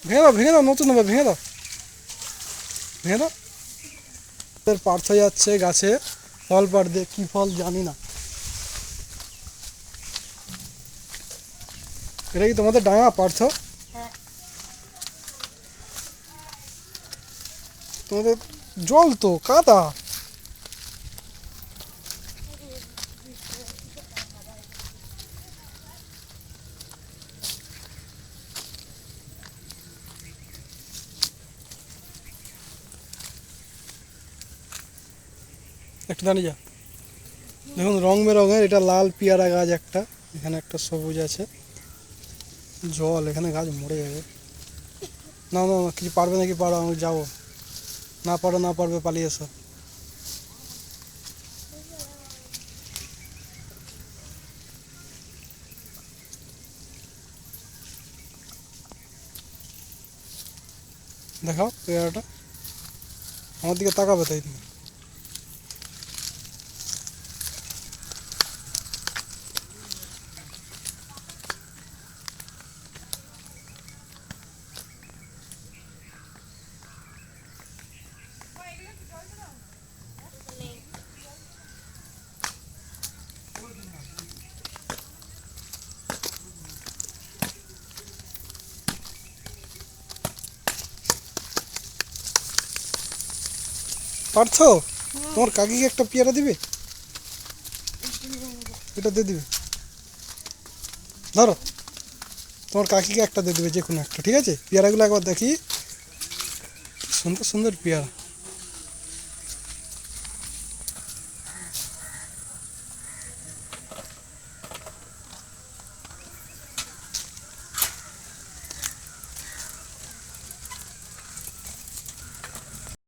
ভেঙে দাও নতুন হবে, ভেঙে দাও। পার্থ যাচ্ছে গাছে ফল পাড়তে, কি ফল জানি না। এটা কি তোমাদের ডাঙা পার্থ? তোমাদের জল তো কাদা। একটু দাঁড়িয়ে যা। দেখুন রং বেরঙের, এটা লাল পেয়ারা গাছ একটা, এখানে একটা সবুজ আছে। জল, এখানে গাছ মরে যাবে। না না না, কিছু পারবে নাকি? পারো, আমি যাবো। না পারবে পালিয়ে এসো। দেখাও পেয়ারাটা, আমার দিকে তাকাবে তাই তুমি। পারছ? তোমার কাকিকে একটা পেয়ারা দিবে, এটা দিয়ে দিবে। ধরো, তোমার কাকিকে একটা দিয়ে দিবে, যে কোনো একটা, ঠিক আছে? পেয়ারাগুলো একবার দেখি, সুন্দর সুন্দর পেয়ারা।